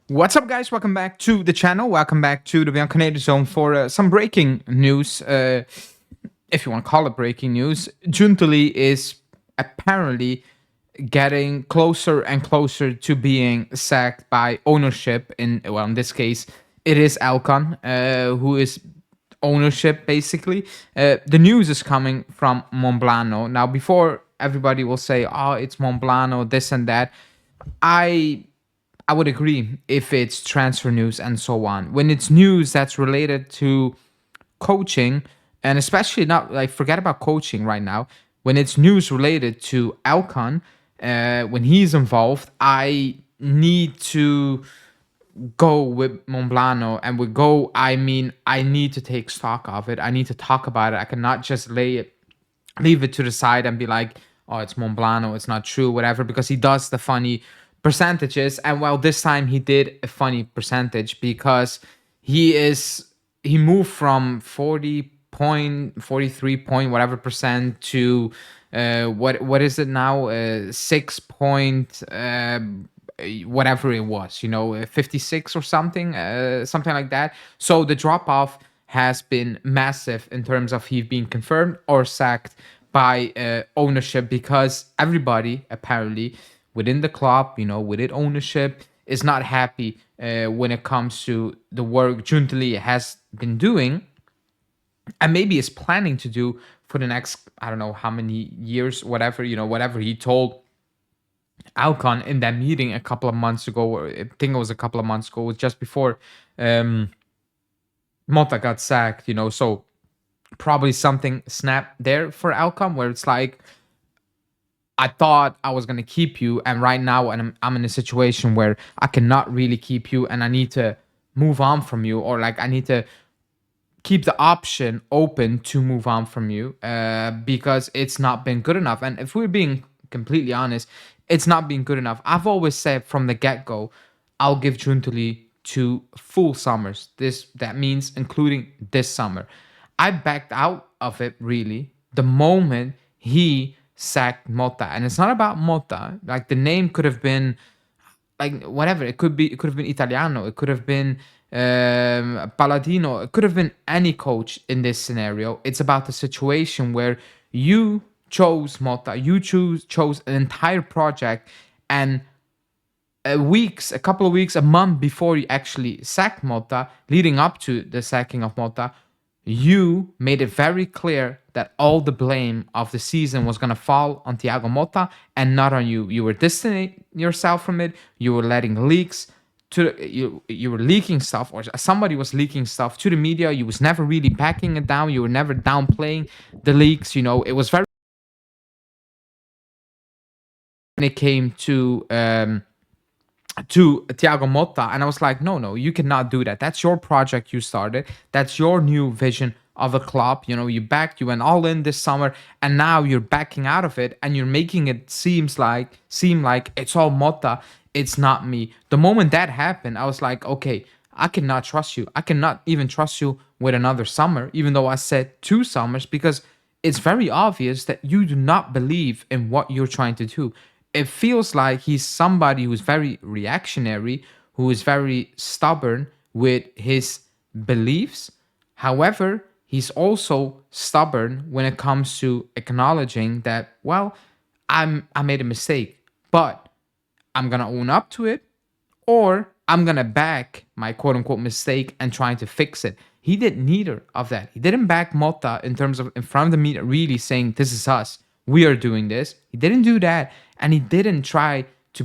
What's up, guys? Welcome back to the channel. Welcome back to the Bianconeri zone for some breaking news. If you want to call it breaking news, Giuntoli is apparently getting closer and closer to being sacked by ownership. In this case, it is Alcon, who is ownership basically. The news is coming from Monblano. Now, before everybody will say, "Oh, it's Monblano," this and that, I I would agree if it's transfer news and so on. When it's news that's related to coaching, and especially not like forget about coaching right now. When it's news related to Alcon, when he's involved, I need to go with Monblano, and with go I mean I need to take stock of it. I need to talk about it. I cannot just leave it to the side and be like, oh, it's Monblano, it's not true, whatever, because he does the funny percentages. And well, this time he did a funny percentage because he moved from 43 point whatever percent to what is it now, 6 point whatever it was, 56 or something like that. So the drop off has been massive in terms of he being confirmed or sacked by ownership, because everybody apparently within the club, within ownership, is not happy when it comes to the work Giuntoli has been doing and maybe is planning to do for the next, I don't know how many years, whatever, whatever he told Alcon in that meeting a couple of months ago, or I think it was a couple of months ago, it was just before Mota got sacked, so probably something snapped there for Alcon where it's like, I thought I was gonna keep you, and right now I'm in a situation where I cannot really keep you, and I need to move on from you, or like I need to keep the option open to move on from you, because it's not been good enough. And if we're being completely honest, it's not been good enough. I've always said from the get-go, I'll give Giuntoli 2 full summers. That means including this summer. I backed out of it really the moment he sacked Motta. And it's not about Motta. Like, the name could have been like whatever. It could have been Italiano. It could have been Paladino. It could have been any coach in this scenario. It's about the situation where you chose Motta. You chose an entire project, and a couple of weeks, a month before you actually sacked Motta, leading up to the sacking of Motta, you made it very clear that all the blame of the season was going to fall on Thiago Motta and not on you. You were distancing yourself from it. You were letting leaks you were leaking stuff, or somebody was leaking stuff to the media. You was never really backing it down. You were never downplaying the leaks. It was very, when it came to Thiago Motta, and I was like, no, you cannot do that. That's your project you started. That's your new vision of a club. You went all in this summer, and now you're backing out of it, and you're making it seem like it's all Motta. It's not me. The moment that happened, I was like, okay, I cannot trust you. I cannot even trust you with another summer, even though I said 2 summers, because it's very obvious that you do not believe in what you're trying to do. It feels like he's somebody who's very reactionary, who is very stubborn with his beliefs. However, he's also stubborn when it comes to acknowledging that, well, I made a mistake, but I'm gonna own up to it, or I'm gonna back my quote unquote mistake and trying to fix it. He did neither of that. He didn't back Motta in terms of in front of the media, really saying, this is us, we are doing this. He didn't do that, and he didn't try to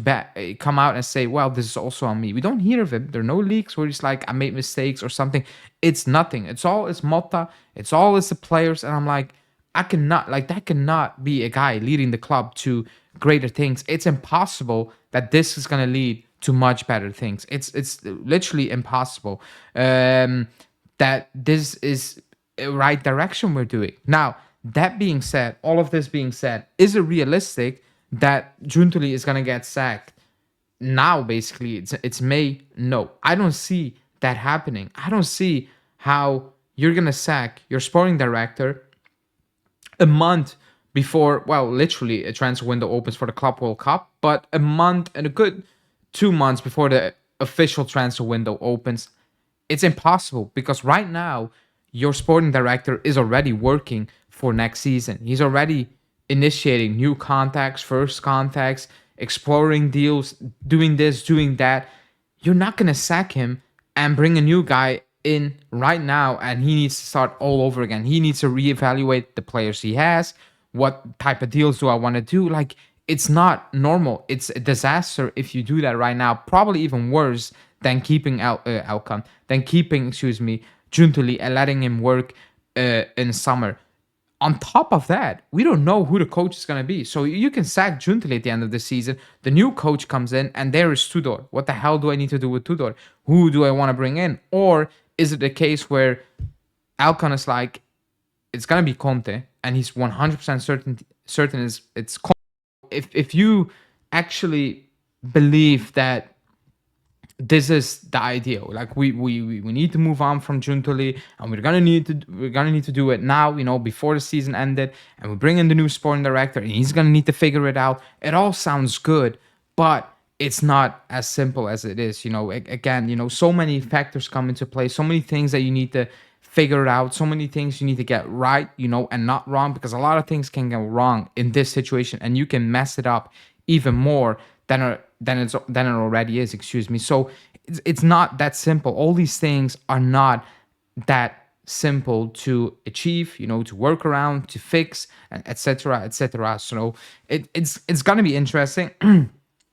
come out and say, well, this is also on me. We don't hear of him. There are no leaks where he's like, I made mistakes or something. It's nothing. It's Motta. It's the players. And I'm like, that cannot be a guy leading the club to greater things. It's impossible that this is going to lead to much better things. It's literally impossible that this is a right direction we're doing. Now, that being said, all of this being said, is it realistic that Giuntoli is going to get sacked now? Basically, it's May. No, I don't see that happening. I don't see how you're going to sack your sporting director a month before, well, literally a transfer window opens for the Club World Cup, but a month and a good 2 months before the official transfer window opens, it's impossible because right now your sporting director is already working for next season. He's already initiating new contacts, first contacts, exploring deals, doing this, doing that. You're not going to sack him and bring a new guy in right now and he needs to start all over again. He needs to reevaluate the players he has. What type of deals do I want to do? Like, it's not normal. It's a disaster if you do that right now. Probably even worse than keeping Alcon, than keeping, excuse me, Giuntoli and letting him work in summer. On top of that, we don't know who the coach is going to be. So you can sack Giuntoli at the end of the season. The new coach comes in, and there is Tudor. What the hell do I need to do with Tudor? Who do I want to bring in? Or is it the case where Alcon is like, it's going to be Conte, and he's 100% certain it's Conte. If you actually believe that this is the ideal. Like we need to move on from Giuntoli, and we're gonna need to do it now. Before the season ended, and we bring in the new sporting director, and he's gonna need to figure it out. It all sounds good, but it's not as simple as it is. Again, so many factors come into play, so many things that you need to figure it out, so many things you need to get right, and not wrong, because a lot of things can go wrong in this situation, and you can mess it up even more than it already is. Excuse me. So it's not that simple. All these things are not that simple to achieve, to work around, to fix, etc., etc. So it's gonna be interesting.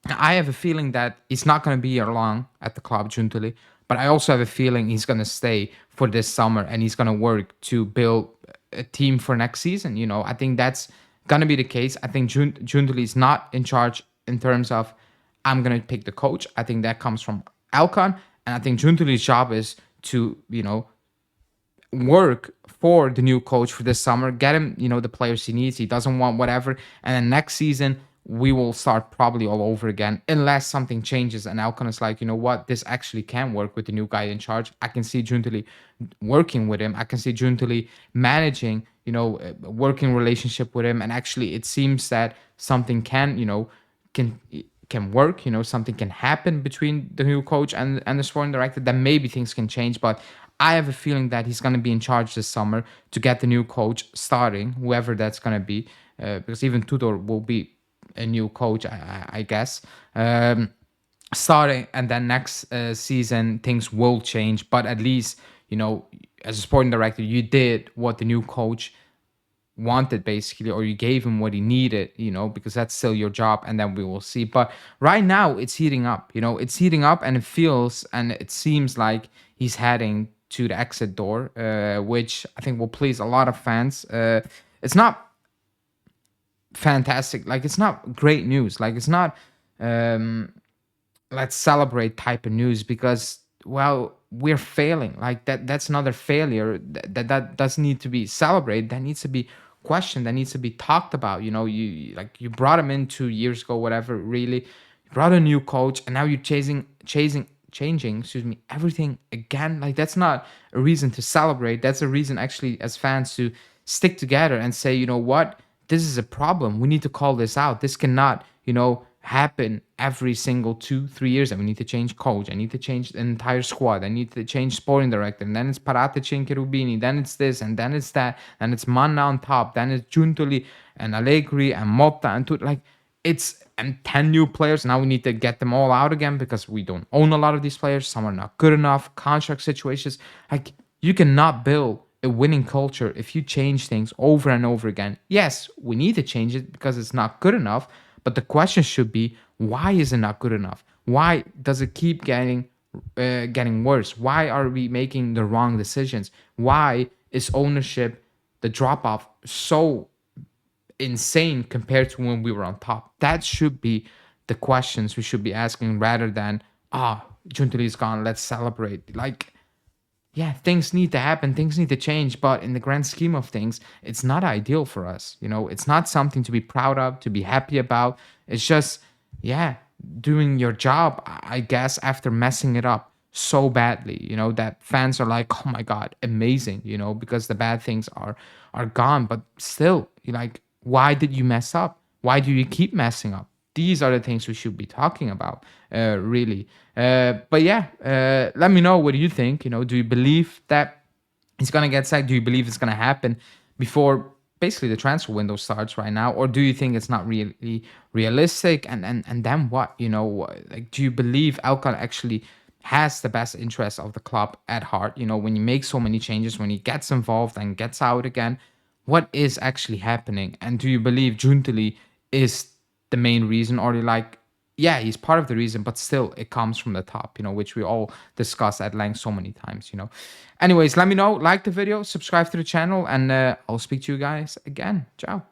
I have a feeling that he's not gonna be here long at the club, Giuntoli, but I also have a feeling he's gonna stay for this summer and he's gonna work to build a team for next season. I think that's gonna be the case. I think Giuntoli is not in charge in terms of I'm gonna pick the coach. I think that comes from Alcon, and I think Giuntoli's job is to work for the new coach for this summer, get him the players he needs. He doesn't want whatever, and then next season we will start probably all over again unless something changes and Alcon is like, what, this actually can work with the new guy in charge. I can see Giuntoli working with him. I can see Giuntoli managing a working relationship with him, and actually it seems that something can work. Something can happen between the new coach and the sporting director. Then maybe things can change, but I have a feeling that he's going to be in charge this summer to get the new coach starting, whoever that's going to be, because even Tudor will be a new coach, I guess, starting, and then next season things will change. But at least as a sporting director, you did what the new coach wanted, basically, or you gave him what he needed, because that's still your job, and then we will see. But right now it's heating up. It's heating up, and it feels and it seems like he's heading to the exit door, which I think will please a lot of fans. It's not fantastic, like it's not great news, like it's not let's celebrate type of news, because, well, we're failing. Like that's another failure that doesn't need to be celebrated. That needs to be questioned. That needs to be talked about. You brought him in 2 years ago, whatever. Really, you brought a new coach, and now you're changing. Excuse me, everything again. Like that's not a reason to celebrate. That's a reason, actually, as fans, to stick together and say, what, this is a problem. We need to call this out. This cannot, happen every single 2-3 years. And we need to change coach. I need to change the entire squad. I need to change sporting director. And then it's Paratici and Cherubini. Then it's this, and then it's that. Then it's Manna on top. Then it's Giuntoli and Allegri and Motta and it's and 10 new players. Now we need to get them all out again because we don't own a lot of these players. Some are not good enough. Contract situations. Like, you cannot build a winning culture if you change things over and over again. Yes, we need to change it because it's not good enough. But the question should be, why is it not good enough? Why does it keep getting worse? Why are we making the wrong decisions? Why is ownership, the drop off, so insane compared to when we were on top? That should be the questions we should be asking, rather than, Giuntoli is gone, let's celebrate. Like, yeah, things need to happen, things need to change, but in the grand scheme of things, it's not ideal for us. It's not something to be proud of, to be happy about. It's just, yeah, doing your job, I guess, after messing it up so badly, that fans are like, oh my God, amazing, because the bad things are gone. But still, you're like, why did you mess up? Why do you keep messing up? these are the things we should be talking about, really. But yeah, let me know what you think. Do you believe that he's gonna get sacked? Do you believe it's gonna happen before basically the transfer window starts right now, or do you think it's not really realistic? And then what? Like, do you believe Alcon actually has the best interest of the club at heart? When you make so many changes, when he gets involved and gets out again, what is actually happening? And do you believe Giuntoli is the main reason, or you're like, yeah, he's part of the reason, but still it comes from the top, which we all discuss at length so many times. Anyways, let me know, like the video, subscribe to the channel, and I'll speak to you guys again. Ciao.